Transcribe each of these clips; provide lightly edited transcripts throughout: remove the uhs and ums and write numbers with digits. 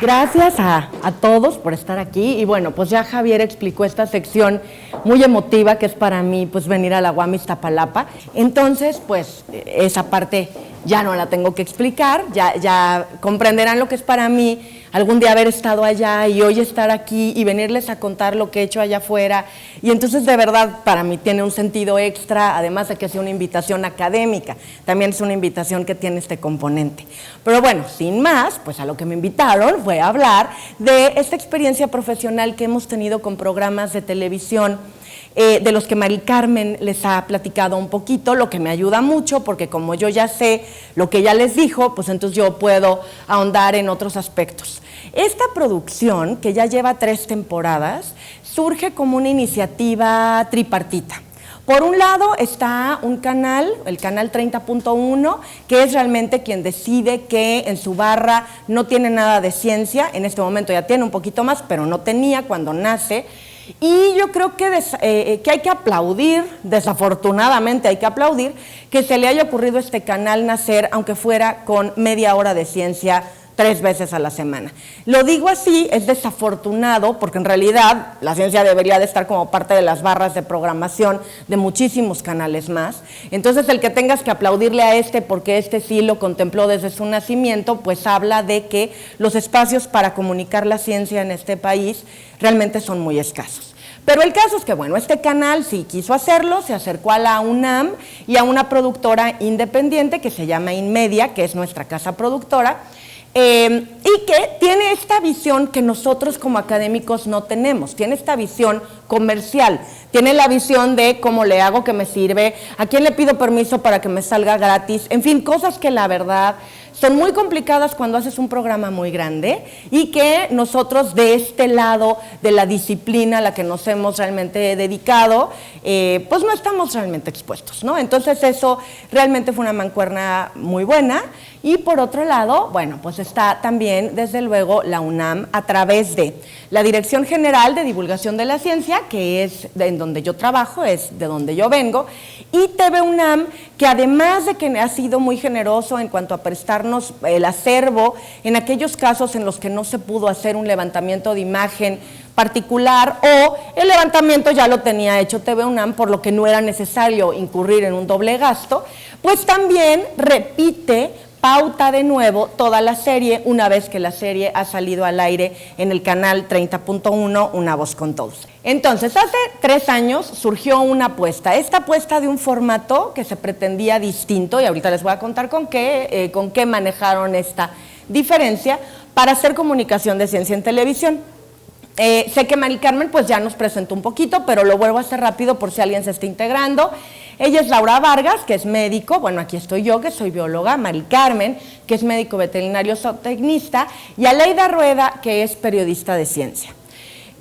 Gracias a todos por estar aquí. Y bueno, pues ya Javier explicó esta sección muy emotiva que es para mí, pues venir a la UAM Iztapalapa. Entonces, pues esa parte ya no la tengo que explicar, ya comprenderán lo que es para mí algún día haber estado allá y hoy estar aquí y venirles a contar lo que he hecho allá afuera. Y entonces de verdad para mí tiene un sentido extra, además de que sea una invitación académica, también es una invitación que tiene este componente. Pero bueno, sin más, pues a lo que me invitaron fue a hablar de esta experiencia profesional que hemos tenido con programas de televisión, de los que Mari Carmen les ha platicado un poquito, lo que me ayuda mucho, porque como yo ya sé lo que ella les dijo, pues entonces yo puedo ahondar en otros aspectos. Esta producción, que ya lleva 3 temporadas, surge como una iniciativa tripartita. Por un lado está un canal, el canal 30.1, que es realmente quien decide que en su barra no tiene nada de ciencia, en este momento ya tiene un poquito más, pero no tenía cuando nace. Y yo creo que hay que aplaudir, desafortunadamente hay que aplaudir, que se le haya ocurrido a este canal nacer, aunque fuera con media hora de ciencia 3 veces a la semana. Lo digo así, es desafortunado, porque en realidad la ciencia debería de estar como parte de las barras de programación de muchísimos canales más. Entonces el que tengas que aplaudirle a este, porque este sí lo contempló desde su nacimiento, pues habla de que los espacios para comunicar la ciencia en este país realmente son muy escasos. Pero el caso es que, bueno, este canal sí quiso hacerlo, se acercó a la UNAM y a una productora independiente que se llama Inmedia, que es nuestra casa productora, y que tiene esta visión que nosotros como académicos no tenemos, tiene esta visión comercial, tiene la visión de cómo le hago que me sirve, a quién le pido permiso para que me salga gratis, en fin, cosas que la verdad son muy complicadas cuando haces un programa muy grande y que nosotros de este lado de la disciplina a la que nos hemos realmente dedicado, pues no estamos realmente expuestos, ¿no? Entonces eso realmente fue una mancuerna muy buena. Y por otro lado, bueno, pues está también, desde luego, la UNAM a través de la Dirección General de Divulgación de la Ciencia, que es en donde yo trabajo, es de donde yo vengo, y TV UNAM, que además de que ha sido muy generoso en cuanto a prestarnos el acervo, en aquellos casos en los que no se pudo hacer un levantamiento de imagen particular o el levantamiento ya lo tenía hecho TV UNAM, por lo que no era necesario incurrir en un doble gasto, pues también repite, pauta de nuevo toda la serie una vez que la serie ha salido al aire en el canal 30.1 Una Voz con Todos. Entonces, hace 3 años surgió una apuesta, esta apuesta de un formato que se pretendía distinto, y ahorita les voy a contar con qué manejaron esta diferencia para hacer comunicación de ciencia en televisión. Sé que Mari Carmen pues ya nos presentó un poquito, pero lo vuelvo a hacer rápido por si alguien se está integrando. Ella es Laura Vargas, que es médico, bueno, aquí estoy yo, que soy bióloga, Mari Carmen, que es médico veterinario zootecnista, y Aleida Rueda, que es periodista de ciencia.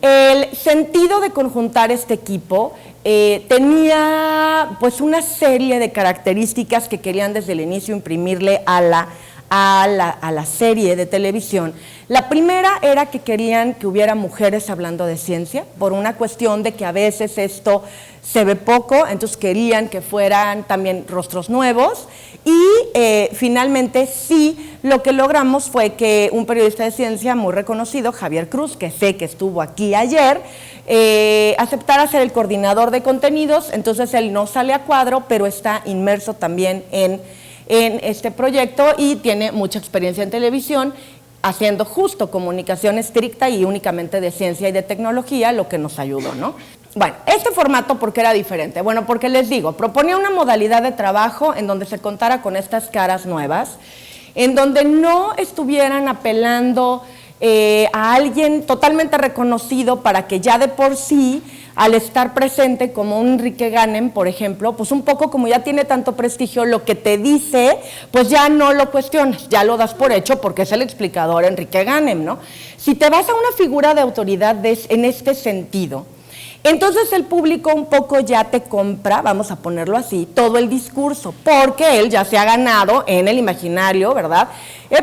El sentido de conjuntar este equipo tenía pues una serie de características que querían desde el inicio imprimirle a la serie de televisión. La primera era que querían que hubiera mujeres hablando de ciencia, por una cuestión de que a veces esto se ve poco, entonces querían que fueran también rostros nuevos y finalmente sí, lo que logramos fue que un periodista de ciencia muy reconocido, Javier Cruz, que sé que estuvo aquí ayer, aceptara ser el coordinador de contenidos, entonces él no sale a cuadro, pero está inmerso también en este proyecto y tiene mucha experiencia en televisión, haciendo justo comunicación estricta y únicamente de ciencia y de tecnología, lo que nos ayudó, ¿no? Bueno, este formato, ¿por qué era diferente? Bueno, porque les digo, proponía una modalidad de trabajo en donde se contara con estas caras nuevas, en donde no estuvieran apelando a alguien totalmente reconocido para que ya de por sí, al estar presente como un Enrique Ganem, por ejemplo, pues un poco como ya tiene tanto prestigio, lo que te dice, pues ya no lo cuestionas, ya lo das por hecho porque es el explicador Enrique Ganem, ¿no? Si te vas a una figura de autoridad en este sentido, entonces el público un poco ya te compra, vamos a ponerlo así, todo el discurso, porque él ya se ha ganado en el imaginario, ¿verdad?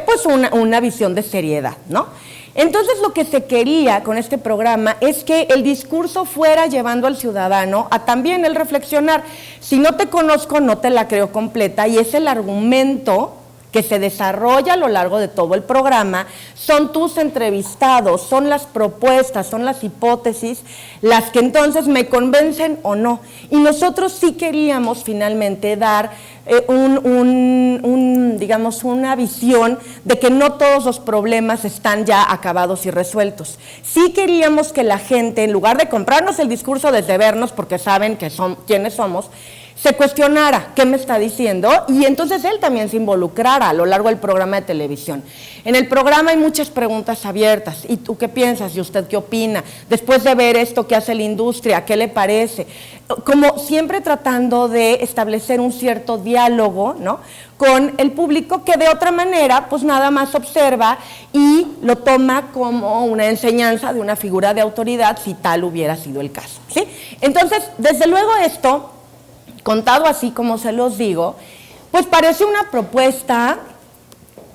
Pues una visión de seriedad, ¿no? Entonces lo que se quería con este programa es que el discurso fuera llevando al ciudadano a también el reflexionar. Si no te conozco, no te la creo completa, y es el argumento que se desarrolla a lo largo de todo el programa, son tus entrevistados, son las propuestas, son las hipótesis, las que entonces me convencen o no. Y nosotros sí queríamos finalmente dar digamos, una visión de que no todos los problemas están ya acabados y resueltos. Sí queríamos que la gente, en lugar de comprarnos el discurso desde vernos, porque saben que son quiénes somos, se cuestionara qué me está diciendo y entonces él también se involucrara a lo largo del programa de televisión. En el programa hay muchas preguntas abiertas. ¿Y tú qué piensas? ¿Y usted qué opina? Después de ver esto que hace la industria, ¿qué le parece? Como siempre tratando de establecer un cierto diálogo, ¿no?, con el público que de otra manera pues nada más observa y lo toma como una enseñanza de una figura de autoridad si tal hubiera sido el caso, ¿sí? Entonces, desde luego esto, contado así como se los digo, pues parece una propuesta,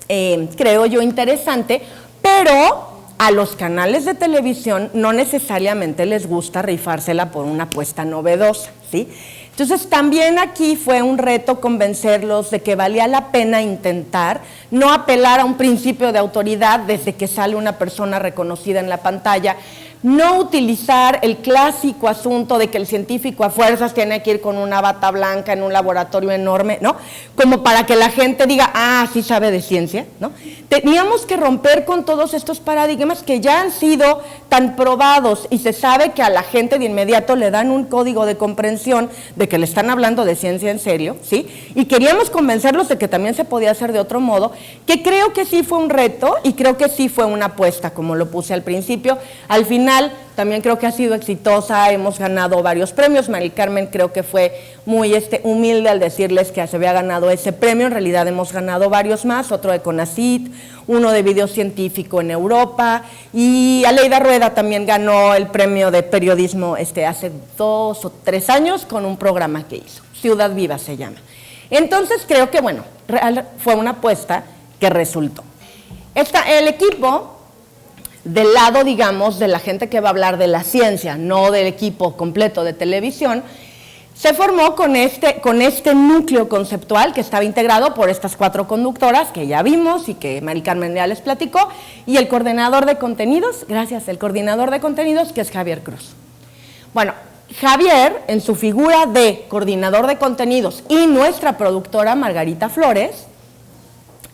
creo yo, interesante, pero a los canales de televisión no necesariamente les gusta rifársela por una apuesta novedosa, ¿sí? Entonces también aquí fue un reto convencerlos de que valía la pena intentar, no apelar a un principio de autoridad desde que sale una persona reconocida en la pantalla, no utilizar el clásico asunto de que el científico a fuerzas tiene que ir con una bata blanca en un laboratorio enorme, ¿no?, como para que la gente diga, ah, sí sabe de ciencia, ¿no? Teníamos que romper con todos estos paradigmas que ya han sido tan probados y se sabe que a la gente de inmediato le dan un código de comprensión de que le están hablando de ciencia en serio, ¿sí? Y queríamos convencerlos de que también se podía hacer de otro modo, que creo que sí fue un reto y creo que sí fue una apuesta, como lo puse al principio. Al final también creo que ha sido exitosa, hemos ganado varios premios. Mari Carmen creo que fue muy humilde al decirles que se había ganado ese premio, en realidad hemos ganado varios más, otro de CONACYT, uno de video científico en Europa, y Aleida Rueda también ganó el premio de periodismo hace 2 o 3 años con un programa que hizo, Ciudad Viva se llama. Entonces creo que bueno, fue una apuesta que resultó. El equipo, del lado, digamos, de la gente que va a hablar de la ciencia, no del equipo completo de televisión, se formó con este núcleo conceptual que estaba integrado por estas 4 conductoras que ya vimos y que Mari Carmen ya les platicó, y el coordinador de contenidos, el coordinador de contenidos, que es Javier Cruz. Bueno, Javier, en su figura de coordinador de contenidos, y nuestra productora Margarita Flores,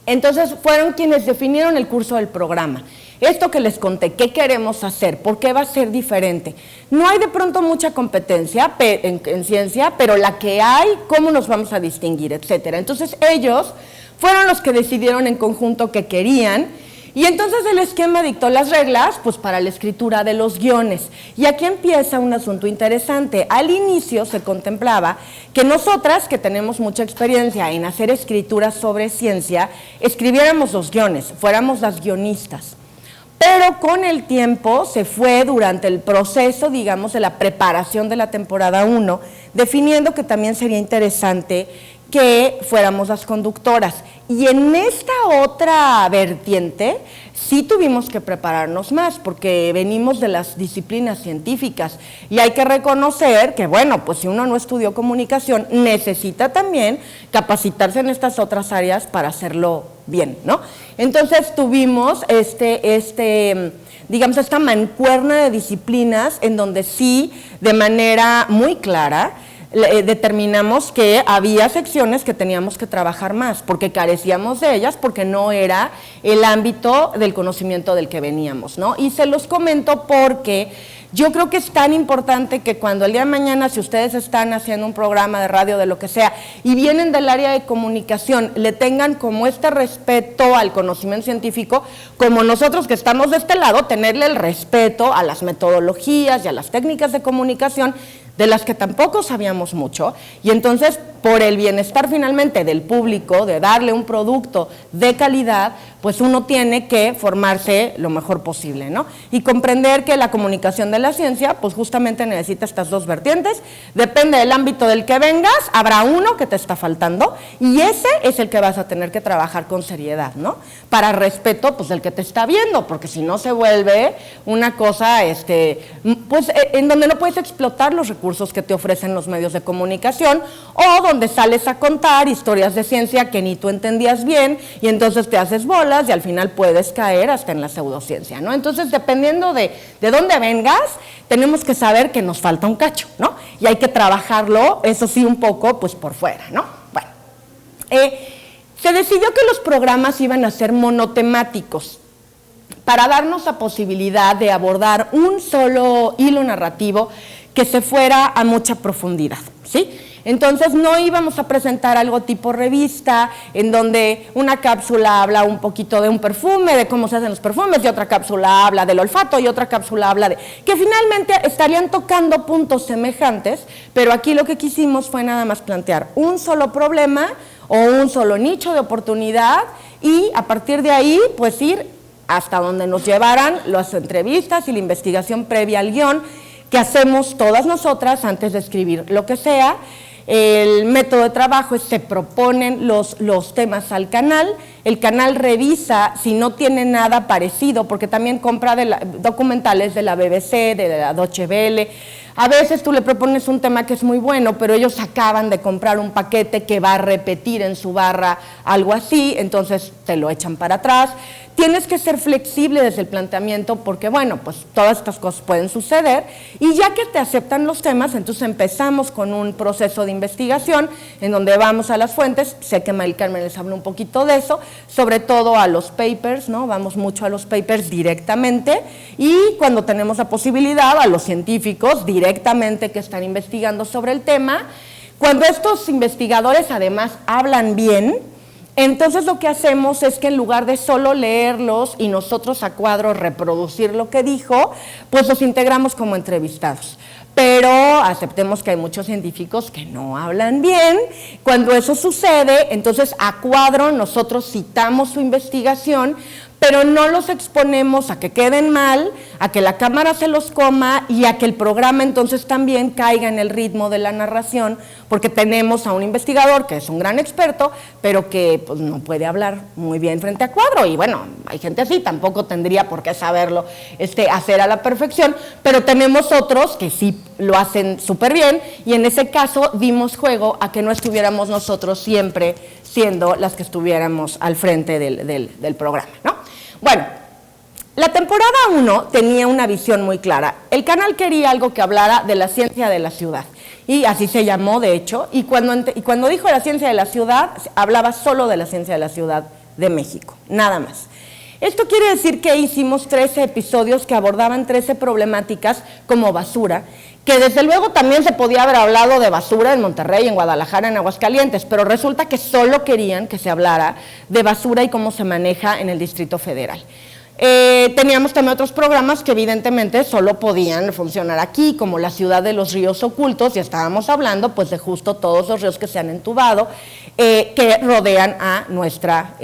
entonces fueron quienes definieron el curso del programa. Esto que les conté, ¿qué queremos hacer? ¿Por qué va a ser diferente? No hay de pronto mucha competencia en ciencia, pero la que hay, ¿cómo nos vamos a distinguir? Etcétera. Entonces ellos fueron los que decidieron en conjunto qué querían, y entonces el esquema dictó las reglas pues para la escritura de los guiones. Y aquí empieza un asunto interesante. Al inicio se contemplaba que nosotras, que tenemos mucha experiencia en hacer escrituras sobre ciencia, escribiéramos los guiones, fuéramos las guionistas. Pero con el tiempo se fue, durante el proceso, digamos, de la preparación de la temporada 1, definiendo que también sería interesante que fuéramos las conductoras. Y en esta otra vertiente sí tuvimos que prepararnos más, porque venimos de las disciplinas científicas y hay que reconocer que, bueno, pues si uno no estudió comunicación, necesita también capacitarse en estas otras áreas para hacerlo bien, ¿no? Entonces tuvimos digamos, esta mancuerna de disciplinas en donde sí, de manera muy clara, determinamos que había secciones que teníamos que trabajar más, porque carecíamos de ellas, porque no era el ámbito del conocimiento del que veníamos, ¿no? Y se los comento porque yo creo que es tan importante que cuando el día de mañana, si ustedes están haciendo un programa de radio, de lo que sea, y vienen del área de comunicación, le tengan como este respeto al conocimiento científico, como nosotros que estamos de este lado, tenerle el respeto a las metodologías y a las técnicas de comunicación, de las que tampoco sabíamos mucho, y entonces por el bienestar finalmente del público, de darle un producto de calidad, pues uno tiene que formarse lo mejor posible, ¿no? Y comprender que la comunicación de la ciencia, pues justamente necesita estas 2 vertientes, depende del ámbito del que vengas, habrá uno que te está faltando, y ese es el que vas a tener que trabajar con seriedad, ¿no? Para respeto, pues, del que te está viendo, porque si no se vuelve una cosa, pues, en donde no puedes explotar los recursos que te ofrecen los medios de comunicación, o donde sales a contar historias de ciencia que ni tú entendías bien y entonces te haces bolas y al final puedes caer hasta en la pseudociencia, ¿no? Entonces, dependiendo de dónde vengas, tenemos que saber que nos falta un cacho, ¿no? Y hay que trabajarlo, eso sí, un poco, pues por fuera, ¿no? Bueno, se decidió que los programas iban a ser monotemáticos para darnos la posibilidad de abordar un solo hilo narrativo que se fuera a mucha profundidad, ¿sí? Entonces no íbamos a presentar algo tipo revista, en donde una cápsula habla un poquito de un perfume, de cómo se hacen los perfumes, y otra cápsula habla del olfato, y otra cápsula habla de... que finalmente estarían tocando puntos semejantes, pero aquí lo que quisimos fue nada más plantear un solo problema o un solo nicho de oportunidad, y a partir de ahí, pues ir hasta donde nos llevaran las entrevistas y la investigación previa al guión que hacemos todas nosotras antes de escribir lo que sea. El método de trabajo es: se proponen los temas al canal, el canal revisa si no tiene nada parecido, porque también compra documentales de la BBC, de la Deutsche Welle. A veces tú le propones un tema que es muy bueno, pero ellos acaban de comprar un paquete que va a repetir en su barra algo así, entonces te lo echan para atrás. Tienes que ser flexible desde el planteamiento porque, bueno, pues todas estas cosas pueden suceder, y ya que te aceptan los temas, entonces empezamos con un proceso de investigación en donde vamos a las fuentes. Sé que Mari Carmen les habló un poquito de eso, sobre todo a los papers, ¿no? Vamos mucho a los papers directamente, y cuando tenemos la posibilidad, a los científicos directamente que están investigando sobre el tema. Cuando estos investigadores además hablan bien, entonces lo que hacemos es que en lugar de solo leerlos y nosotros a cuadro reproducir lo que dijo, pues los integramos como entrevistados. Pero aceptemos que hay muchos científicos que no hablan bien. Cuando eso sucede, entonces a cuadro nosotros citamos su investigación, pero no los exponemos a que queden mal, a que la cámara se los coma y a que el programa entonces también caiga en el ritmo de la narración, porque tenemos a un investigador que es un gran experto, pero que pues, no puede hablar muy bien frente a cuadro. Y bueno, hay gente así, tampoco tendría por qué saberlo hacer a la perfección, pero tenemos otros que sí lo hacen súper bien, y en ese caso dimos juego a que no estuviéramos nosotros siempre siendo las que estuviéramos al frente del programa, ¿no? Bueno, la temporada 1 tenía una visión muy clara. El canal quería algo que hablara de la ciencia de la ciudad, y así se llamó, de hecho, y cuando dijo la ciencia de la ciudad, hablaba solo de la ciencia de la Ciudad de México, nada más. Esto quiere decir que hicimos 13 episodios que abordaban 13 problemáticas como basura, que desde luego también se podía haber hablado de basura en Monterrey, en Guadalajara, en Aguascalientes, pero resulta que solo querían que se hablara de basura y cómo se maneja en el Distrito Federal. Teníamos también otros programas que evidentemente solo podían funcionar aquí, como la ciudad de los ríos ocultos, y estábamos hablando pues de justo todos los ríos que se han entubado, que rodean a nuestra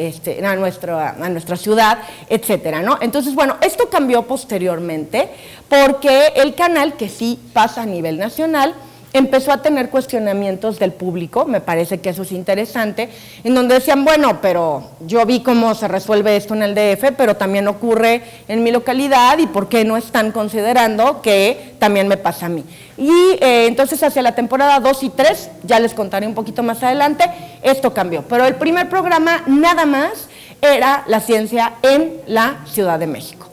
ciudad, etcétera, ¿no? Entonces, bueno, esto cambió posteriormente porque el canal, que sí pasa a nivel nacional, empezó a tener cuestionamientos del público. Me parece que eso es interesante, en donde decían, bueno, pero yo vi cómo se resuelve esto en el DF, pero también ocurre en mi localidad, y ¿por qué no están considerando que también me pasa a mí? Y entonces hacia la temporada 2 y 3, ya les contaré un poquito más adelante, esto cambió, pero el primer programa nada más era la ciencia en la Ciudad de México.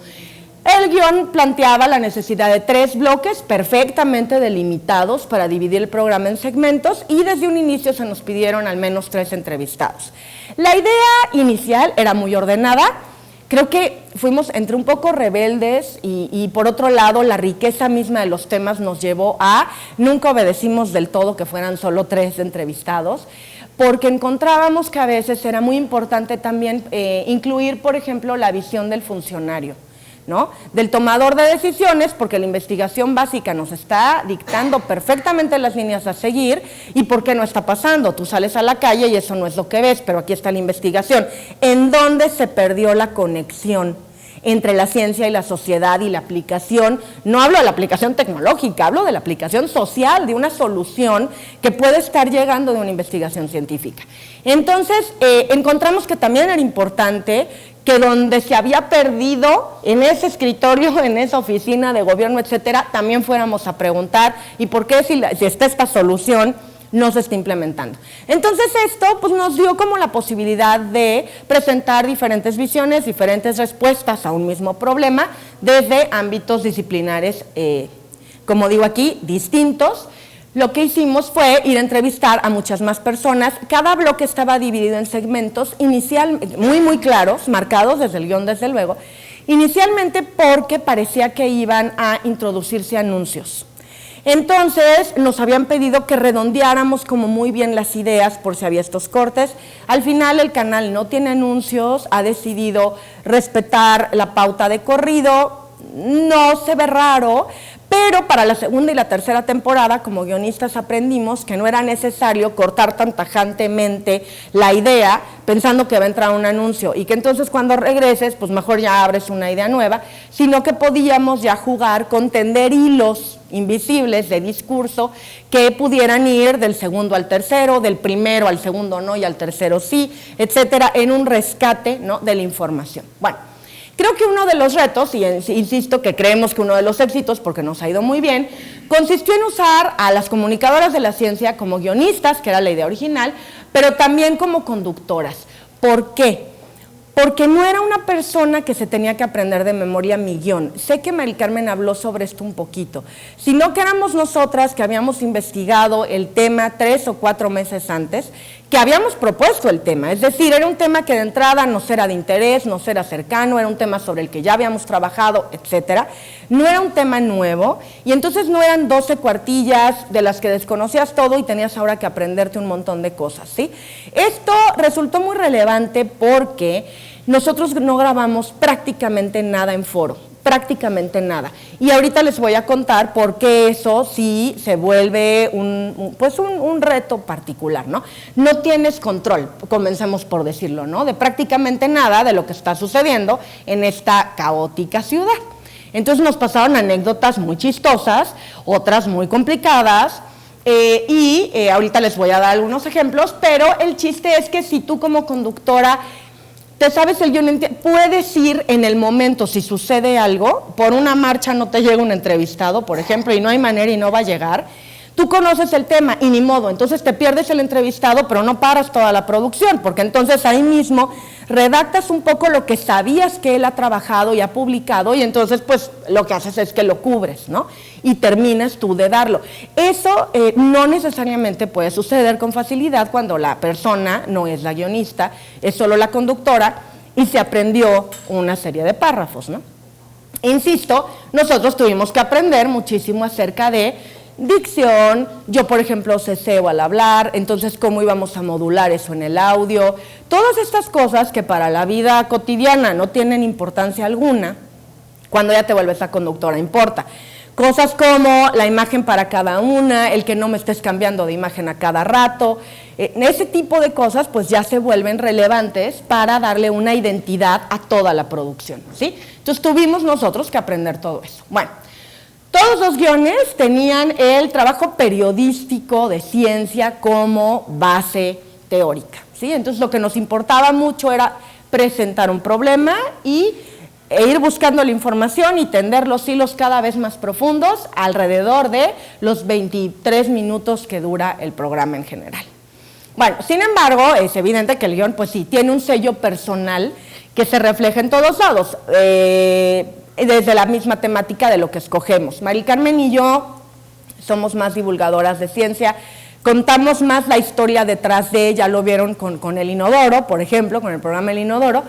El guión planteaba la necesidad de 3 bloques perfectamente delimitados para dividir el programa en segmentos, y desde un inicio se nos pidieron al menos 3 entrevistados. La idea inicial era muy ordenada. Creo que fuimos entre un poco rebeldes y por otro lado la riqueza misma de los temas nos llevó a, nunca obedecimos del todo que fueran solo 3 entrevistados, porque encontrábamos que a veces era muy importante también incluir, por ejemplo, la visión del funcionario, ¿no? Del tomador de decisiones, porque la investigación básica nos está dictando perfectamente las líneas a seguir, y por qué no está pasando. Tú sales a la calle y eso no es lo que ves, pero aquí está la investigación. ¿En dónde se perdió la conexión entre la ciencia y la sociedad y la aplicación? No hablo de la aplicación tecnológica, hablo de la aplicación social, de una solución que puede estar llegando de una investigación científica. Entonces, encontramos que también era importante que donde se había perdido, en ese escritorio, en esa oficina de gobierno, etcétera, también fuéramos a preguntar, ¿y por qué si está esta solución no se está implementando. Entonces esto pues, nos dio como la posibilidad de presentar diferentes visiones, diferentes respuestas a un mismo problema desde ámbitos disciplinares, como digo aquí, distintos. Lo que hicimos fue ir a entrevistar a muchas más personas. Cada bloque estaba dividido en segmentos muy claros, marcados desde el guión, desde luego, inicialmente porque parecía que iban a introducirse anuncios. Entonces nos habían pedido que redondeáramos como muy bien las ideas por si había estos cortes. Al final el canal no tiene anuncios, ha decidido respetar la pauta de corrido, no se ve raro, pero para la segunda y la tercera temporada, como guionistas aprendimos que no era necesario cortar tan tajantemente la idea pensando que va a entrar un anuncio y que entonces cuando regreses, pues mejor ya abres una idea nueva, sino que podíamos ya jugar con tender hilos invisibles de discurso que pudieran ir del segundo al tercero, del primero al segundo no y al tercero sí, etcétera, en un rescate, ¿no?, de la información. Bueno, creo que uno de los retos, y insisto que creemos que uno de los éxitos, porque nos ha ido muy bien, consistió en usar a las comunicadoras de la ciencia como guionistas, que era la idea original, pero también como conductoras. ¿Por qué? Porque no era una persona que se tenía que aprender de memoria mi guión. Sé que Mari Carmen habló sobre esto un poquito, sino que éramos nosotras que habíamos investigado el tema 3 o 4 meses antes, que habíamos propuesto el tema, es decir, era un tema que de entrada nos era de interés, nos era cercano, era un tema sobre el que ya habíamos trabajado, etcétera. No era un tema nuevo y entonces no eran 12 cuartillas de las que desconocías todo y tenías ahora que aprenderte un montón de cosas, ¿sí? Esto resultó muy relevante porque nosotros no grabamos prácticamente nada en foro, prácticamente nada. Y ahorita les voy a contar por qué eso sí se vuelve un reto particular, ¿no? No tienes control, comencemos por decirlo, ¿no?, de prácticamente nada de lo que está sucediendo en esta caótica ciudad. Entonces nos pasaron anécdotas muy chistosas, otras muy complicadas, ahorita les voy a dar algunos ejemplos, pero el chiste es que si tú como conductora te sabes el guión, puedes ir en el momento, si sucede algo, por una marcha no te llega un entrevistado, por ejemplo, y no hay manera y no va a llegar, tú conoces el tema y ni modo, entonces te pierdes el entrevistado, pero no paras toda la producción, porque entonces ahí mismo redactas un poco lo que sabías que él ha trabajado y ha publicado, y entonces pues lo que haces es que lo cubres, ¿no? Y terminas tú de darlo. Eso no necesariamente puede suceder con facilidad cuando la persona no es la guionista, es solo la conductora y se aprendió una serie de párrafos, ¿no? Insisto, nosotros tuvimos que aprender muchísimo acerca de dicción, yo por ejemplo ceseo al hablar, entonces cómo íbamos a modular eso en el audio, todas estas cosas que para la vida cotidiana no tienen importancia alguna, cuando ya te vuelves a conductora importa. Cosas como la imagen para cada una, el que no me estés cambiando de imagen a cada rato, ese tipo de cosas pues ya se vuelven relevantes para darle una identidad a toda la producción, ¿sí? Entonces tuvimos nosotros que aprender todo eso. Bueno, todos los guiones tenían el trabajo periodístico de ciencia como base teórica, ¿sí? Entonces lo que nos importaba mucho era presentar un problema e ir buscando la información y tender los hilos cada vez más profundos alrededor de los 23 minutos que dura el programa en general. Bueno, sin embargo, es evidente que el guión, pues sí, tiene un sello personal que se refleja en todos lados, desde la misma temática de lo que escogemos. Mari Carmen y yo somos más divulgadoras de ciencia, contamos más la historia detrás de ella, lo vieron con El Inodoro, por ejemplo, con el programa El Inodoro,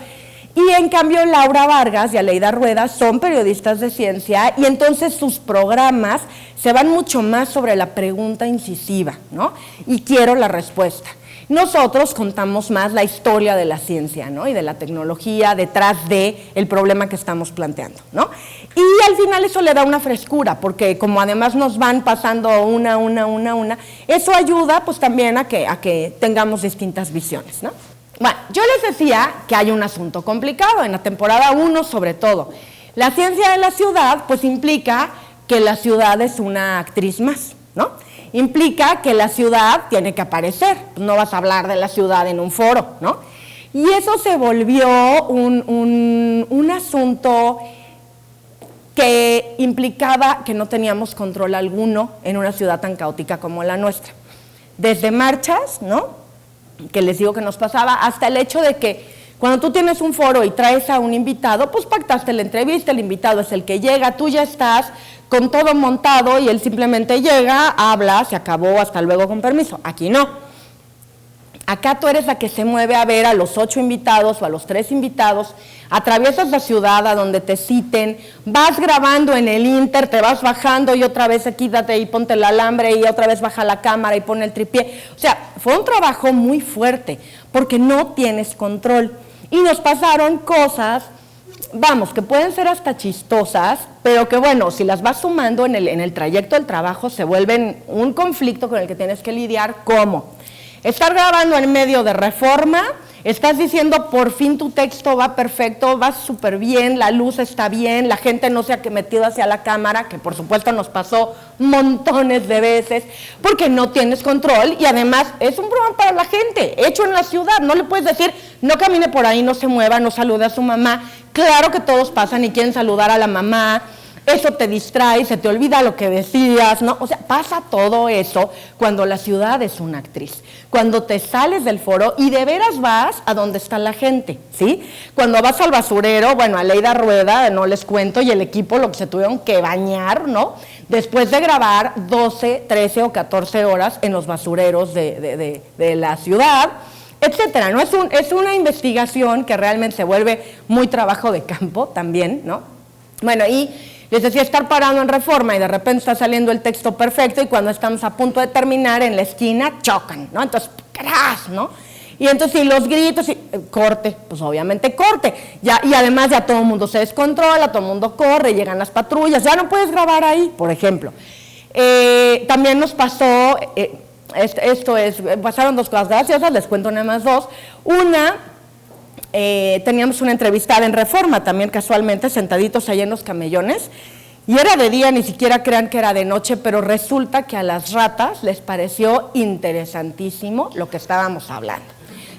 y en cambio Laura Vargas y Aleida Rueda son periodistas de ciencia y entonces sus programas se van mucho más sobre la pregunta incisiva, ¿no? Y quiero la respuesta. Nosotros contamos más la historia de la ciencia, ¿no?, y de la tecnología detrás del problema que estamos planteando, ¿no? Y al final eso le da una frescura, porque como además nos van pasando una, eso ayuda pues también a que tengamos distintas visiones, ¿no? Bueno, yo les decía que hay un asunto complicado en la temporada 1 sobre todo. La ciencia de la ciudad pues implica que la ciudad es una actriz más, ¿no? Implica que la ciudad tiene que aparecer, no vas a hablar de la ciudad en un foro, ¿no? Y eso se volvió un asunto que implicaba que no teníamos control alguno en una ciudad tan caótica como la nuestra. desde marchas, ¿no?, que les digo que nos pasaba, hasta el hecho de que cuando tú tienes un foro y traes a un invitado, pues pactaste la entrevista, el invitado es el que llega, tú ya estás con todo montado y él simplemente llega, habla, se acabó, hasta luego, con permiso. Aquí no. Acá tú eres la que se mueve a ver a los 8 invitados o a los 3 invitados, atraviesas la ciudad a donde te citen, vas grabando en el Inter, te vas bajando y otra vez quítate y ponte el alambre y otra vez baja la cámara y pone el tripié. O sea, fue un trabajo muy fuerte porque no tienes control. Y nos pasaron cosas, vamos, que pueden ser hasta chistosas, pero que bueno, si las vas sumando en el trayecto del trabajo se vuelven un conflicto con el que tienes que lidiar. ¿Cómo? Estar grabando en medio de Reforma, estás diciendo por fin tu texto va perfecto, va súper bien, la luz está bien, la gente no se ha metido hacia la cámara, que por supuesto nos pasó montones de veces, porque no tienes control y además es un programa para la gente, hecho en la ciudad, no le puedes decir, no camine por ahí, no se mueva, no salude a su mamá. Claro que todos pasan y quieren saludar a la mamá, eso te distrae, se te olvida lo que decías, ¿no? O sea, pasa todo eso cuando la ciudad es una actriz, cuando te sales del foro y de veras vas a donde está la gente, ¿sí? Cuando vas al basurero, bueno, a Leida Rueda, no les cuento, y el equipo lo que se tuvieron que bañar, ¿no?, después de grabar 12, 13 o 14 horas en los basureros de la ciudad, etcétera, ¿no? Es una investigación que realmente se vuelve muy trabajo de campo también, ¿no? Bueno, y les decía, estar parado en Reforma y de repente está saliendo el texto perfecto y cuando estamos a punto de terminar en la esquina chocan, ¿no? Entonces, ¡crash!, ¿no? Y entonces, y los gritos, y corte, pues obviamente corte. Ya, y además ya todo el mundo se descontrola, todo el mundo corre, llegan las patrullas, ya no puedes grabar ahí, por ejemplo. También nos pasó, pasaron 2 cosas graciosas, les cuento nada más 2. Una, teníamos una entrevista en Reforma, también casualmente, sentaditos allá en los camellones, y era de día, ni siquiera crean que era de noche, pero resulta que a las ratas les pareció interesantísimo lo que estábamos hablando.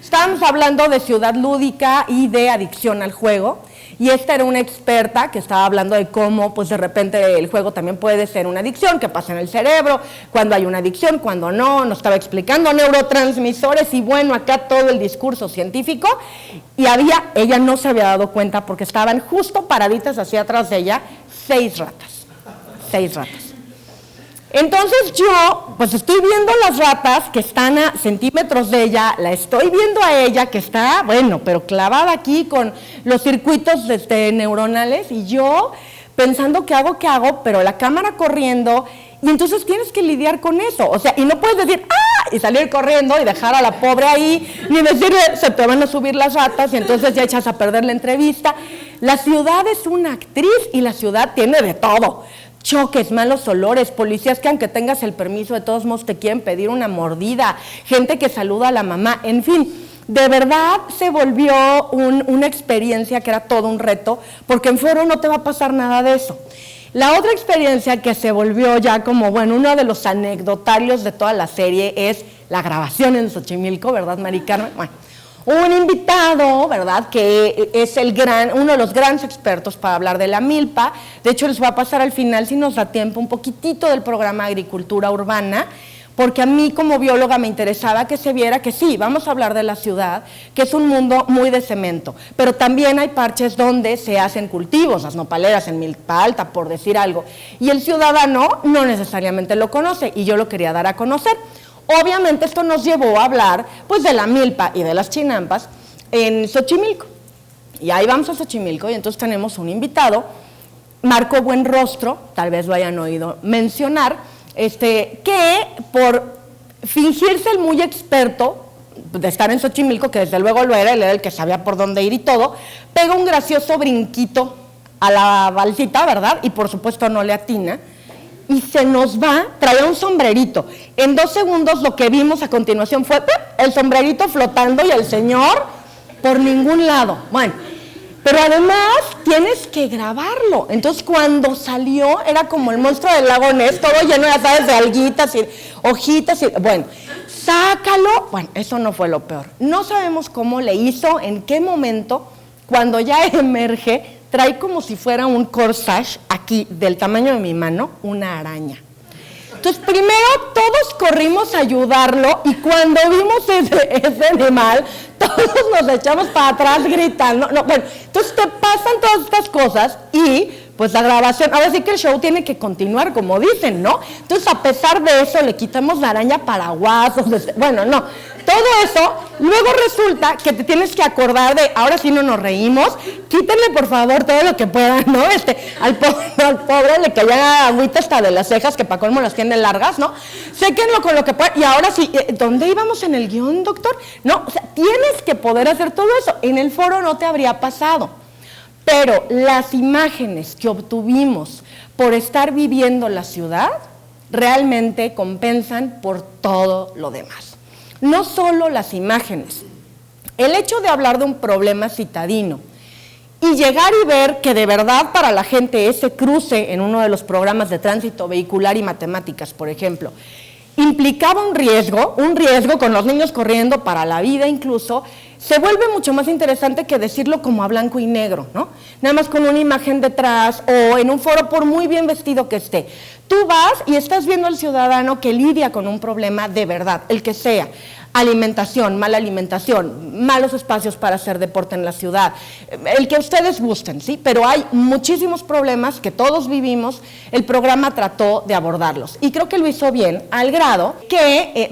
Estábamos hablando de ciudad lúdica y de adicción al juego, y esta era una experta que estaba hablando de cómo pues de repente el juego también puede ser una adicción, qué pasa en el cerebro, cuando hay una adicción, cuando no, nos estaba explicando neurotransmisores y bueno, acá todo el discurso científico, y ella no se había dado cuenta porque estaban justo paraditas hacia atrás de ella 6 ratas. Entonces yo, pues estoy viendo las ratas que están a centímetros de ella, la estoy viendo a ella que está, bueno, pero clavada aquí con los circuitos neuronales y yo pensando qué hago, pero la cámara corriendo y entonces tienes que lidiar con eso, o sea, y no puedes decir, ¡ah!, y salir corriendo y dejar a la pobre ahí, ni decirle, se te van a subir las ratas y entonces ya echas a perder la entrevista. La ciudad es una actriz y la ciudad tiene de todo. Choques, malos olores, policías que aunque tengas el permiso de todos modos te quieren pedir una mordida, gente que saluda a la mamá, en fin, de verdad se volvió una experiencia que era todo un reto, porque en foro no te va a pasar nada de eso. La otra experiencia que se volvió ya como, bueno, uno de los anecdotarios de toda la serie es la grabación en Xochimilco, ¿verdad, Mari Carmen? Bueno, un invitado, ¿verdad?, que es uno de los grandes expertos para hablar de la milpa. De hecho, les voy a pasar al final, si nos da tiempo, un poquitito del programa Agricultura Urbana, porque a mí como bióloga me interesaba que se viera que sí, vamos a hablar de la ciudad, que es un mundo muy de cemento, pero también hay parches donde se hacen cultivos, las nopaleras en Milpa Alta, por decir algo, y el ciudadano no necesariamente lo conoce, y yo lo quería dar a conocer. Obviamente esto nos llevó a hablar pues de la milpa y de las chinampas en Xochimilco. Y ahí vamos a Xochimilco y entonces tenemos un invitado, Marco Buenrostro, tal vez lo hayan oído mencionar, que por fingirse el muy experto de estar en Xochimilco, que desde luego lo era, él era el que sabía por dónde ir y todo, pega un gracioso brinquito a la balsita, ¿verdad? Y por supuesto no le atina. Y se nos va, traía un sombrerito. En 2 segundos lo que vimos a continuación fue el sombrerito flotando y el señor por ningún lado. Bueno, pero además tienes que grabarlo. Entonces cuando salió era como el monstruo del lago Ness, todo lleno, ya sabes, de alguitas y hojitas. Y, bueno, sácalo. Bueno, eso no fue lo peor. No sabemos cómo le hizo, en qué momento, cuando ya emerge, trae como si fuera un corsage aquí, del tamaño de mi mano, una araña. Entonces, primero todos corrimos a ayudarlo y cuando vimos ese animal, todos nos echamos para atrás gritando. No, bueno, entonces te pasan todas estas cosas y pues la grabación, ahora sí que el show tiene que continuar, como dicen, ¿no? Entonces, a pesar de eso, le quitamos la araña paraguas, bueno, no, todo eso, luego resulta que te tienes que acordar de, ahora sí no nos reímos, quítenle por favor todo lo que puedan, ¿no? Al pobre le caían agüita hasta de las cejas, que para colmo las tienen largas, ¿no? Séquenlo con lo que puedan, y ahora sí, ¿dónde íbamos en el guión, doctor? No, o sea, tienes que poder hacer todo eso, en el foro no te habría pasado. Pero las imágenes que obtuvimos por estar viviendo la ciudad realmente compensan por todo lo demás. No solo las imágenes, el hecho de hablar de un problema citadino y llegar y ver que de verdad para la gente ese cruce en uno de los programas de tránsito vehicular y matemáticas, por ejemplo, implicaba un riesgo con los niños corriendo para la vida incluso, se vuelve mucho más interesante que decirlo como a blanco y negro, ¿no? Nada más con una imagen detrás o en un foro por muy bien vestido que esté. Tú vas y estás viendo al ciudadano que lidia con un problema de verdad, el que sea. Alimentación, mala alimentación, malos espacios para hacer deporte en la ciudad, el que ustedes gusten, ¿sí? Pero hay muchísimos problemas que todos vivimos, el programa trató de abordarlos y creo que lo hizo bien al grado que,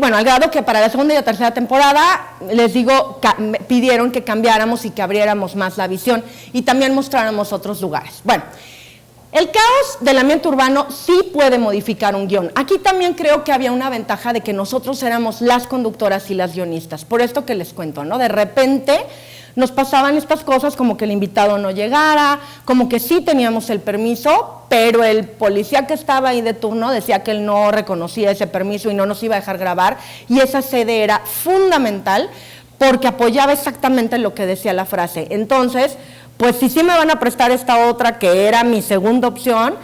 para la segunda y la tercera temporada, les digo, pidieron que cambiáramos y que abriéramos más la visión y también mostráramos otros lugares. Bueno, el caos del ambiente urbano sí puede modificar un guión. Aquí también creo que había una ventaja de que nosotros éramos las conductoras y las guionistas. Por esto que les cuento, ¿no? De repente nos pasaban estas cosas como que el invitado no llegara, como que sí teníamos el permiso, pero el policía que estaba ahí de turno decía que él no reconocía ese permiso y no nos iba a dejar grabar. Y esa sede era fundamental porque apoyaba exactamente lo que decía la frase. Entonces, pues sí me van a prestar esta otra que era mi segunda opción,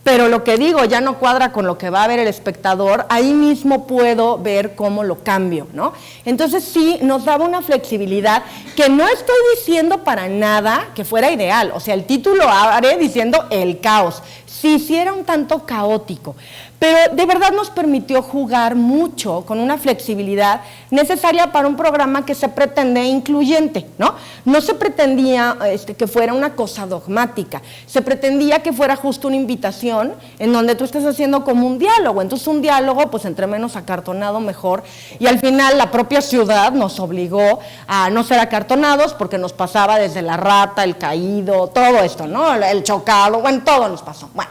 pero lo que digo ya no cuadra con lo que va a ver el espectador, ahí mismo puedo ver cómo lo cambio, ¿no? Entonces sí, nos daba una flexibilidad que no estoy diciendo para nada que fuera ideal, o sea, el título abre diciendo el caos, sí era un tanto caótico, pero de verdad nos permitió jugar mucho con una flexibilidad necesaria para un programa que se pretende incluyente, ¿no? No se pretendía que fuera una cosa dogmática, se pretendía que fuera justo una invitación en donde tú estés haciendo como un diálogo, entonces un diálogo pues entre menos acartonado mejor y al final la propia ciudad nos obligó a no ser acartonados porque nos pasaba desde la rata, el caído, todo esto, ¿no? El chocado, bueno, todo nos pasó, bueno.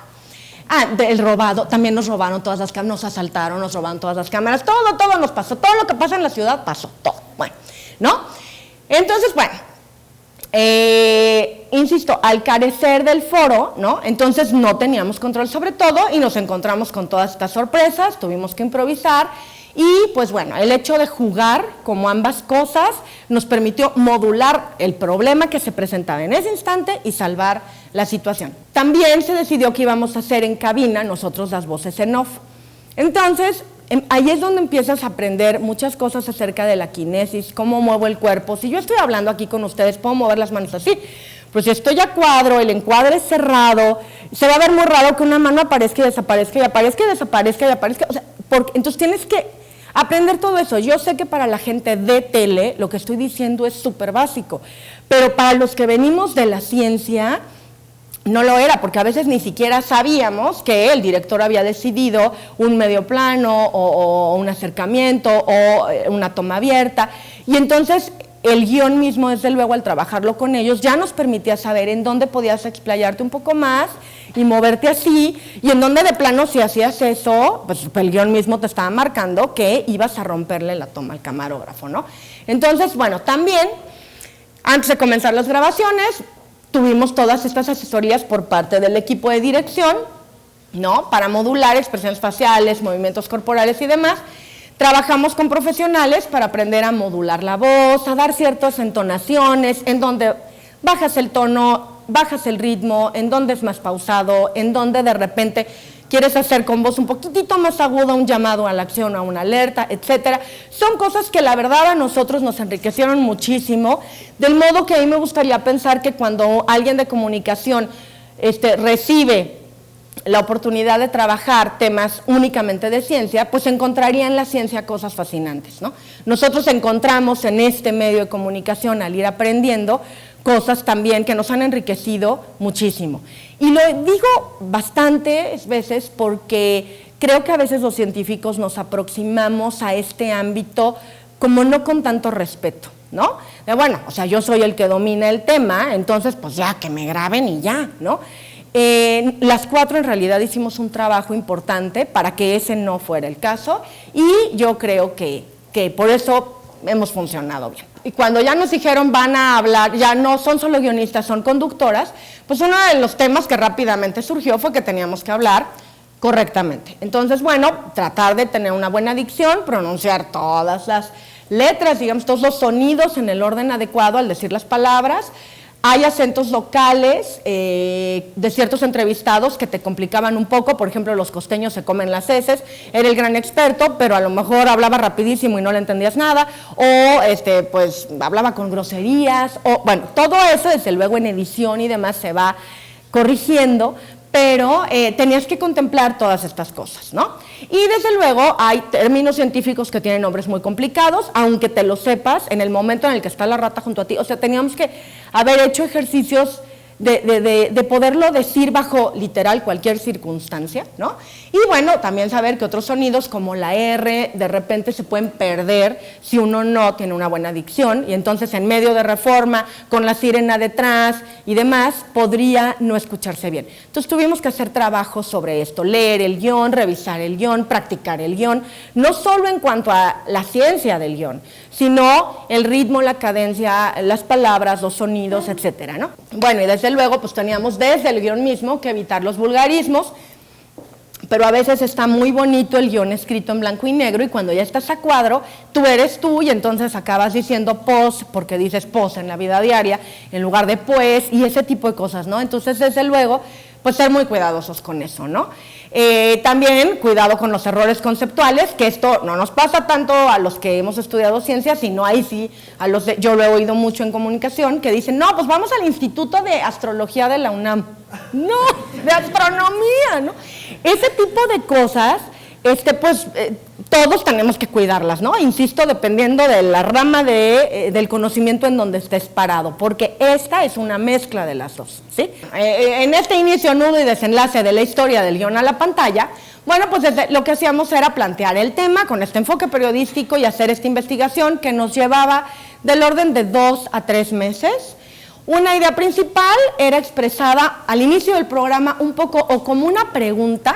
El robado, también nos robaron todas las cámaras, nos asaltaron, nos robaron todas las cámaras, todo nos pasó, todo lo que pasa en la ciudad pasó, todo, bueno, ¿no? Entonces, bueno, insisto, al carecer del foro, ¿no? Entonces no teníamos control sobre todo y nos encontramos con todas estas sorpresas, tuvimos que improvisar y pues bueno, el hecho de jugar como ambas cosas nos permitió modular el problema que se presentaba en ese instante y salvar la situación. También se decidió que íbamos a hacer en cabina nosotros las voces en off. Entonces, ahí es donde empiezas a aprender muchas cosas acerca de la kinesis, cómo muevo el cuerpo. Si yo estoy hablando aquí con ustedes, puedo mover las manos así. Pues si estoy a cuadro, el encuadre es cerrado, se va a ver muy raro que una mano aparezca y desaparezca y aparezca y desaparezca y aparezca. O sea, entonces tienes que aprender todo eso. Yo sé que para la gente de tele lo que estoy diciendo es súper básico, pero para los que venimos de la ciencia no lo era, porque a veces ni siquiera sabíamos que el director había decidido un medio plano o un acercamiento o una toma abierta, y entonces el guión mismo, desde luego, al trabajarlo con ellos, ya nos permitía saber en dónde podías explayarte un poco más y moverte así, y en dónde de plano si hacías eso, pues el guión mismo te estaba marcando que ibas a romperle la toma al camarógrafo, ¿no? Entonces, bueno, también, antes de comenzar las grabaciones, tuvimos todas estas asesorías por parte del equipo de dirección, ¿no? Para modular expresiones faciales, movimientos corporales y demás. Trabajamos con profesionales para aprender a modular la voz, a dar ciertas entonaciones, en donde bajas el tono, bajas el ritmo, en donde es más pausado, en donde de repente quieres hacer con voz un poquitito más aguda un llamado a la acción, a una alerta, etcétera. Son cosas que la verdad a nosotros nos enriquecieron muchísimo, del modo que a mí me gustaría pensar que cuando alguien de comunicación recibe la oportunidad de trabajar temas únicamente de ciencia, pues encontraría en la ciencia cosas fascinantes, ¿no? Nosotros encontramos en este medio de comunicación, al ir aprendiendo, cosas también que nos han enriquecido muchísimo. Y lo digo bastantes veces porque creo que a veces los científicos nos aproximamos a este ámbito como no con tanto respeto, ¿no? De, bueno, o sea, yo soy el que domina el tema, entonces pues ya que me graben y ya, ¿no? Las cuatro en realidad hicimos un trabajo importante para que ese no fuera el caso y yo creo que por eso hemos funcionado bien. Y cuando ya nos dijeron van a hablar, ya no son solo guionistas, son conductoras, pues uno de los temas que rápidamente surgió fue que teníamos que hablar correctamente. Entonces, bueno, tratar de tener una buena dicción, pronunciar todas las letras, digamos, todos los sonidos en el orden adecuado al decir las palabras. Hay acentos locales de ciertos entrevistados que te complicaban un poco, por ejemplo, los costeños se comen las heces, era el gran experto, pero a lo mejor hablaba rapidísimo y no le entendías nada, o pues hablaba con groserías, o bueno, todo eso desde luego en edición y demás se va corrigiendo, pero tenías que contemplar todas estas cosas, ¿no? Y desde luego hay términos científicos que tienen nombres muy complicados, aunque te lo sepas en el momento en el que está la rata junto a ti, o sea, teníamos que haber hecho ejercicios de poderlo decir bajo literal cualquier circunstancia, ¿no? Y bueno, también saber que otros sonidos como la R de repente se pueden perder si uno no tiene una buena dicción y entonces en medio de Reforma, con la sirena detrás y demás, podría no escucharse bien. Entonces tuvimos que hacer trabajo sobre esto, leer el guión, revisar el guión, practicar el guión, no solo en cuanto a la ciencia del guión, sino el ritmo, la cadencia, las palabras, los sonidos, etcétera, ¿no? Bueno, y desde luego, pues teníamos desde el guión mismo que evitar los vulgarismos, pero a veces está muy bonito el guión escrito en blanco y negro y cuando ya estás a cuadro, tú eres tú y entonces acabas diciendo pos, porque dices pos en la vida diaria, en lugar de pues, y ese tipo de cosas, ¿no? Entonces, desde luego, pues ser muy cuidadosos con eso, ¿no? También cuidado con los errores conceptuales, que esto no nos pasa tanto a los que hemos estudiado ciencias, sino ahí sí, a los yo lo he oído mucho en comunicación, que dicen, no, pues vamos al Instituto de Astrología de la UNAM. No, de astronomía, ¿no? Ese tipo de cosas, pues todos tenemos que cuidarlas, ¿no? Insisto, dependiendo de la rama del conocimiento en donde estés parado, porque esta es una mezcla de las dos, ¿sí? En este inicio, nudo y desenlace de la historia del guión a la pantalla, bueno, pues lo que hacíamos era plantear el tema con este enfoque periodístico y hacer esta investigación que nos llevaba del orden de 2 a 3 meses. Una idea principal era expresada al inicio del programa un poco o como una pregunta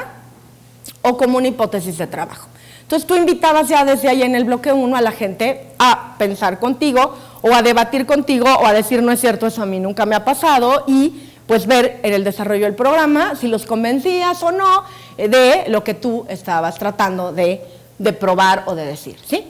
o como una hipótesis de trabajo. Entonces tú invitabas ya desde ahí en el bloque 1 a la gente a pensar contigo o a debatir contigo o a decir no es cierto, eso a mí nunca me ha pasado y pues ver en el desarrollo del programa si los convencías o no de lo que tú estabas tratando de probar o de decir, ¿sí?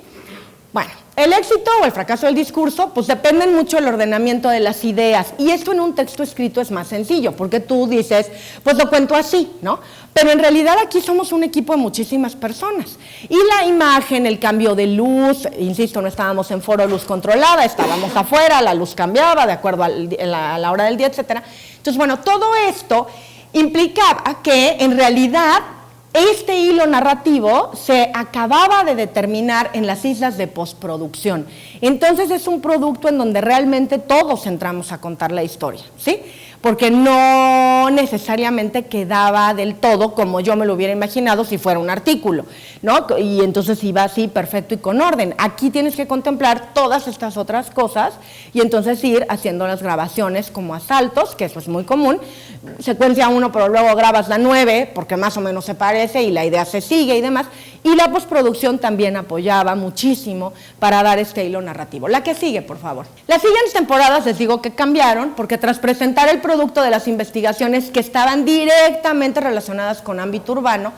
Bueno, el éxito o el fracaso del discurso pues dependen mucho del ordenamiento de las ideas y esto en un texto escrito es más sencillo porque tú dices, pues lo cuento así, ¿no? Pero en realidad aquí somos un equipo de muchísimas personas y la imagen, el cambio de luz, insisto, no estábamos en foro luz controlada, estábamos afuera, la luz cambiaba de acuerdo a la hora del día, etcétera. Entonces, bueno, todo esto implicaba que en realidad este hilo narrativo se acababa de determinar en las islas de postproducción. Entonces es un producto en donde realmente todos entramos a contar la historia, ¿sí? Porque no necesariamente quedaba del todo como yo me lo hubiera imaginado si fuera un artículo, ¿no? Y entonces iba así perfecto y con orden. Aquí tienes que contemplar todas estas otras cosas y entonces ir haciendo las grabaciones como asaltos, que eso es muy común. Secuencia 1, pero luego grabas la 9 porque más o menos se parece y la idea se sigue y demás. Y la postproducción también apoyaba muchísimo para dar este hilo narrativo. La que sigue, por favor. Las siguientes temporadas les digo que cambiaron porque tras presentar el producto de las investigaciones que estaban directamente relacionadas con ámbito urbano,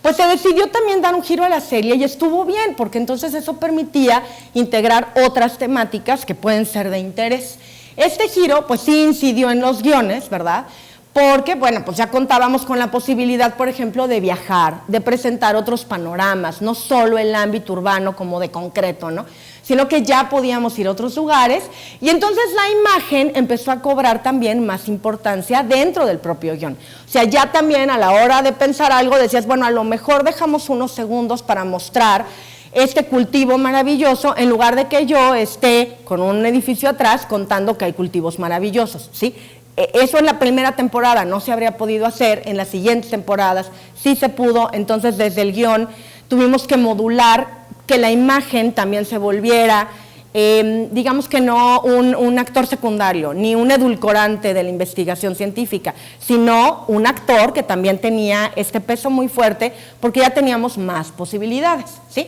pues se decidió también dar un giro a la serie y estuvo bien, porque entonces eso permitía integrar otras temáticas que pueden ser de interés. Este giro, pues sí incidió en los guiones, ¿verdad?, porque, bueno, pues ya contábamos con la posibilidad, por ejemplo, de viajar, de presentar otros panoramas, no solo el ámbito urbano como de concreto, ¿no? Sino que ya podíamos ir a otros lugares, y entonces la imagen empezó a cobrar también más importancia dentro del propio guión. O sea, ya también a la hora de pensar algo decías, bueno, a lo mejor dejamos unos segundos para mostrar este cultivo maravilloso, en lugar de que yo esté con un edificio atrás contando que hay cultivos maravillosos, ¿sí? Eso en la primera temporada no se habría podido hacer, en las siguientes temporadas sí se pudo, entonces desde el guión tuvimos que modular que la imagen también se volviera, digamos que no un actor secundario, ni un edulcorante de la investigación científica, sino un actor que también tenía este peso muy fuerte, porque ya teníamos más posibilidades, ¿sí?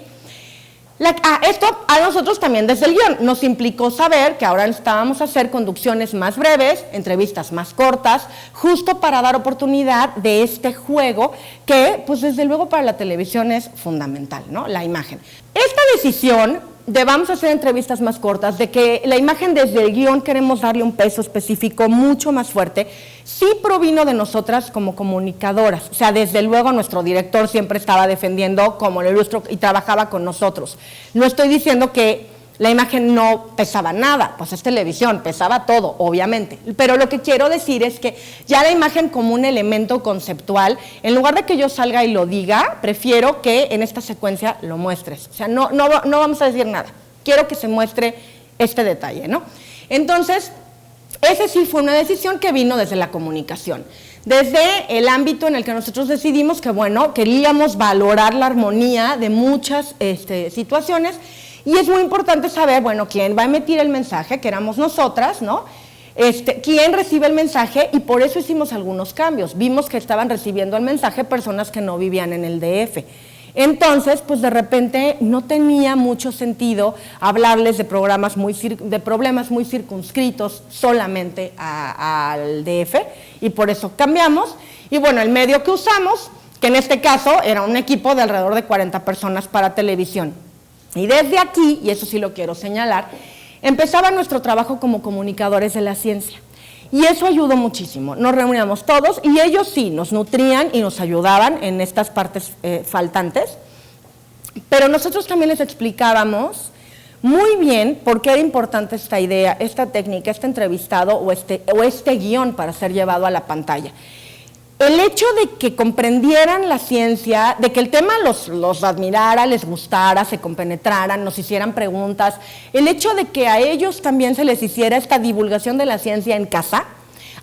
Esto a nosotros también desde el guión nos implicó saber que ahora necesitábamos hacer conducciones más breves, entrevistas más cortas, justo para dar oportunidad de este juego que, pues desde luego para la televisión es fundamental, ¿no? La imagen. Esta decisión de vamos a hacer entrevistas más cortas, de que la imagen desde el guión queremos darle un peso específico mucho más fuerte, sí provino de nosotras como comunicadoras. O sea, desde luego nuestro director siempre estaba defendiendo como lo ilustro y trabajaba con nosotros. No estoy diciendo que la imagen no pesaba nada, pues es televisión, pesaba todo, obviamente. Pero lo que quiero decir es que ya la imagen como un elemento conceptual, en lugar de que yo salga y lo diga, prefiero que en esta secuencia lo muestres. O sea, no vamos a decir nada, quiero que se muestre este detalle, ¿no? Entonces, esa sí fue una decisión que vino desde la comunicación. Desde el ámbito en el que nosotros decidimos que, bueno, queríamos valorar la armonía de muchas situaciones. Y es muy importante saber, bueno, quién va a emitir el mensaje, que éramos nosotras, ¿no? Quién recibe el mensaje, y por eso hicimos algunos cambios. Vimos que estaban recibiendo el mensaje personas que no vivían en el DF. Entonces, pues de repente no tenía mucho sentido hablarles de problemas muy circunscritos solamente al DF, y por eso cambiamos. Y bueno, el medio que usamos, que en este caso era un equipo de alrededor de 40 personas para televisión. Y desde aquí, y eso sí lo quiero señalar, empezaba nuestro trabajo como comunicadores de la ciencia. Y eso ayudó muchísimo. Nos reuníamos todos y ellos sí nos nutrían y nos ayudaban en estas partes faltantes, pero nosotros también les explicábamos muy bien por qué era importante esta idea, esta técnica, este entrevistado o este guión para ser llevado a la pantalla. El hecho de que comprendieran la ciencia, de que el tema los admirara, les gustara, se compenetraran, nos hicieran preguntas, el hecho de que a ellos también se les hiciera esta divulgación de la ciencia en casa,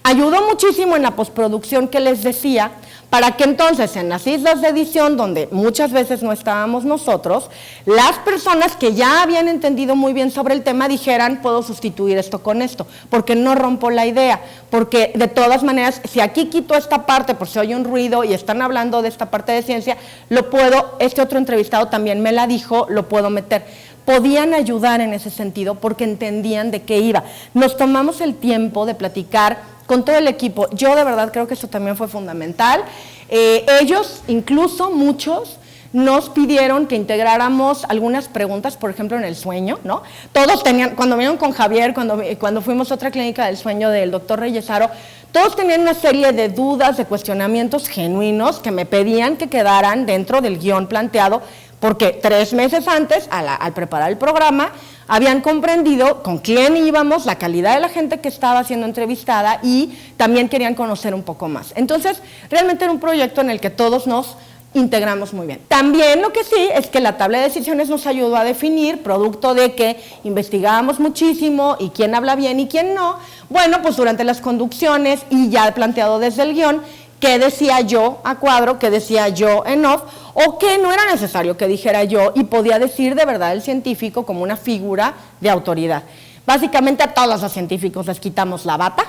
ayudó muchísimo en la postproducción que les decía, para que entonces en las islas de edición, donde muchas veces no estábamos nosotros, las personas que ya habían entendido muy bien sobre el tema dijeran, puedo sustituir esto con esto, porque no rompo la idea, porque de todas maneras, si aquí quito esta parte, por si oye un ruido y están hablando de esta parte de ciencia, lo puedo, este otro entrevistado también me la dijo, lo puedo meter. Podían ayudar en ese sentido porque entendían de qué iba. Nos tomamos el tiempo de platicar con todo el equipo. Yo de verdad creo que eso también fue fundamental. Ellos, incluso muchos, nos pidieron que integráramos algunas preguntas, por ejemplo, en el sueño, ¿no? Todos tenían, cuando vinieron con Javier, cuando fuimos a otra clínica del sueño del doctor Reyesaro, todos tenían una serie de dudas, de cuestionamientos genuinos que me pedían que quedaran dentro del guión planteado, porque 3 meses antes, al preparar el programa, habían comprendido con quién íbamos, la calidad de la gente que estaba siendo entrevistada, y también querían conocer un poco más. Entonces, realmente era un proyecto en el que todos nos integramos muy bien. También lo que sí es que la tabla de decisiones nos ayudó a definir, producto de que investigábamos muchísimo y quién habla bien y quién no. Bueno, pues durante las conducciones y ya planteado desde el guión, qué decía yo a cuadro, qué decía yo en off, o qué no era necesario que dijera yo y podía decir de verdad el científico como una figura de autoridad. Básicamente a todos los científicos les quitamos la bata,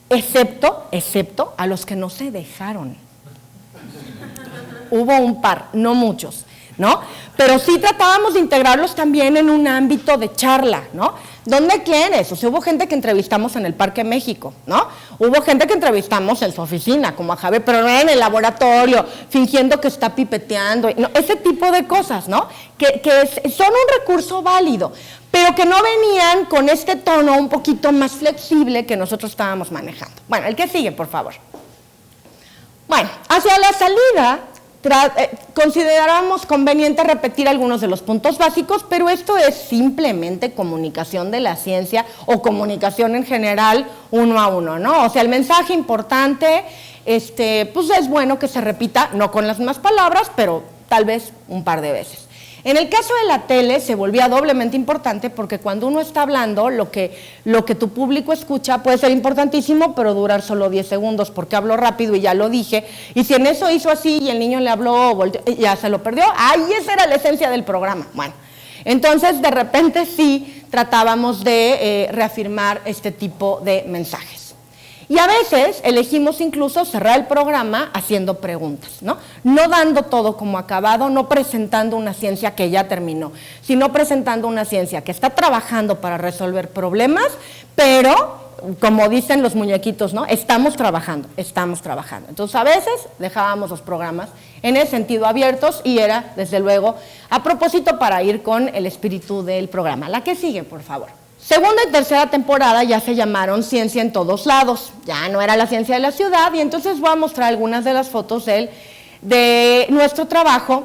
excepto a los que no se dejaron. Hubo un par, no muchos, ¿no? Pero sí tratábamos de integrarlos también en un ámbito de charla, ¿no? ¿Dónde quieres? O sea, hubo gente que entrevistamos en el Parque México, ¿no? Hubo gente que entrevistamos en su oficina, como a Javier, pero no en el laboratorio, fingiendo que está pipeteando, ¿no? Ese tipo de cosas, ¿no? Que son un recurso válido, pero que no venían con este tono un poquito más flexible que nosotros estábamos manejando. Bueno, el que sigue, por favor. Bueno, hacia la salida consideramos conveniente repetir algunos de los puntos básicos, pero esto es simplemente comunicación de la ciencia o comunicación en general uno a uno, ¿no? O sea, el mensaje importante, pues es bueno que se repita, no con las mismas palabras, pero tal vez un par de veces. En el caso de la tele se volvía doblemente importante porque cuando uno está hablando, lo que tu público escucha puede ser importantísimo, pero durar solo 10 segundos porque hablo rápido y ya lo dije. Y si en eso hizo así y el niño le habló, ya se lo perdió. ¡Ay, esa era la esencia del programa! Bueno, entonces de repente sí tratábamos de reafirmar este tipo de mensajes. Y a veces elegimos incluso cerrar el programa haciendo preguntas, ¿no? No dando todo como acabado, no presentando una ciencia que ya terminó, sino presentando una ciencia que está trabajando para resolver problemas, pero, como dicen los muñequitos, ¿no? Estamos trabajando. Entonces, a veces dejábamos los programas en el sentido abiertos y era, desde luego, a propósito para ir con el espíritu del programa. La que sigue, por favor. Segunda y tercera temporada ya se llamaron Ciencia en Todos Lados, ya no era la ciencia de la ciudad, y entonces voy a mostrar algunas de las fotos de nuestro trabajo,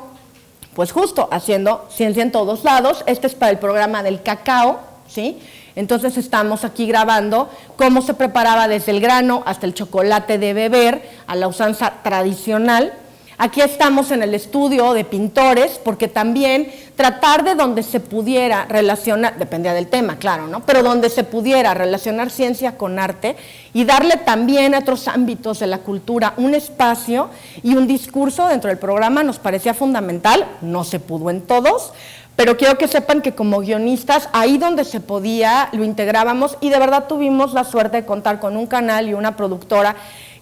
pues justo haciendo Ciencia en Todos Lados. Este es para el programa del cacao, ¿sí? Entonces estamos aquí grabando cómo se preparaba desde el grano hasta el chocolate de beber a la usanza tradicional. Aquí estamos en el estudio de pintores, porque también tratar de donde se pudiera relacionar, dependía del tema, claro, ¿no? Pero donde se pudiera relacionar ciencia con arte y darle también a otros ámbitos de la cultura un espacio y un discurso dentro del programa nos parecía fundamental. No se pudo en todos, pero quiero que sepan que como guionistas, ahí donde se podía, lo integrábamos, y de verdad tuvimos la suerte de contar con un canal y una productora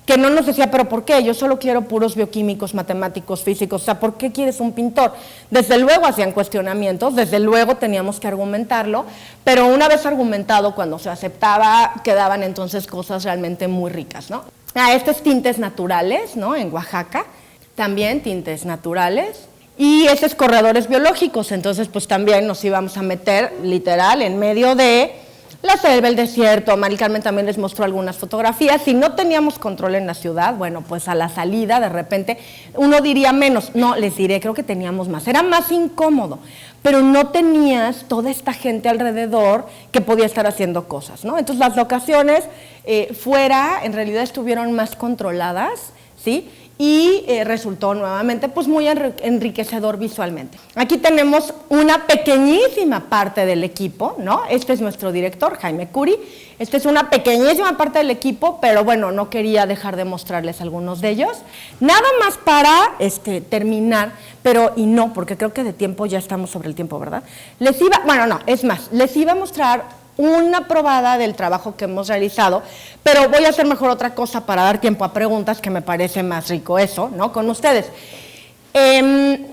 que no nos decía, pero ¿por qué? Yo solo quiero puros bioquímicos, matemáticos, físicos, o sea, ¿por qué quieres un pintor? Desde luego hacían cuestionamientos, desde luego teníamos que argumentarlo, pero una vez argumentado, cuando se aceptaba, quedaban entonces cosas realmente muy ricas, ¿no? Este es Tintes Naturales, ¿no? En Oaxaca, también tintes naturales. Y ese es Corredores Biológicos, entonces pues también nos íbamos a meter literal en medio de la selva, el desierto. Mari Carmen también les mostró algunas fotografías. Si no teníamos control en la ciudad, bueno, pues a la salida de repente uno diría menos, no, les diré, creo que teníamos más, era más incómodo, pero no tenías toda esta gente alrededor que podía estar haciendo cosas, ¿no? Entonces las locaciones fuera en realidad estuvieron más controladas, ¿sí? Y resultó nuevamente pues muy enriquecedor visualmente. Aquí tenemos una pequeñísima parte del equipo, ¿no? Este es nuestro director, Jaime Curi. Esta es una pequeñísima parte del equipo, pero bueno, no quería dejar de mostrarles algunos de ellos. Nada más para terminar, pero y no, porque creo que de tiempo ya estamos sobre el tiempo, ¿verdad? Les iba a mostrar una probada del trabajo que hemos realizado, pero voy a hacer mejor otra cosa para dar tiempo a preguntas, que me parece más rico eso, ¿no? Con ustedes. Pueden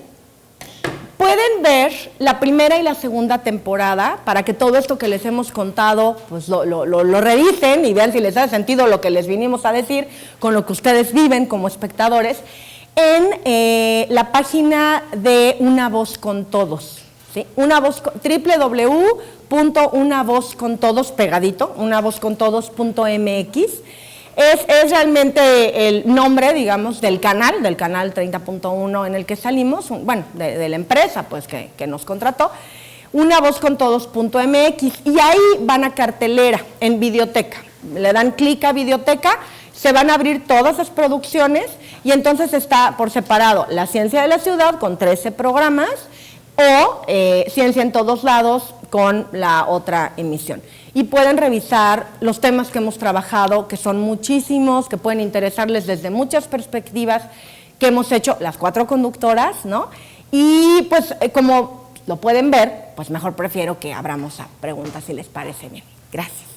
ver la primera y la segunda temporada para que todo esto que les hemos contado, pues lo revisen y vean si les hace sentido lo que les vinimos a decir con lo que ustedes viven como espectadores en la página de Una Voz con Todos. ¿Sí? www.unavozcontodos, pegadito, unavozcontodos.mx. Es realmente el nombre, digamos, del canal 30.1 en el que salimos, bueno, de la empresa pues que nos contrató, unavozcontodos.mx, y ahí van a cartelera en videoteca. Le dan clic a videoteca, se van a abrir todas las producciones y entonces está por separado La Ciencia de la Ciudad con 13 programas, o Ciencia en Todos Lados con la otra emisión. Y pueden revisar los temas que hemos trabajado, que son muchísimos, que pueden interesarles desde muchas perspectivas, que hemos hecho las 4 conductoras, ¿no? Y pues como lo pueden ver, pues mejor prefiero que abramos a preguntas si les parece bien. Gracias.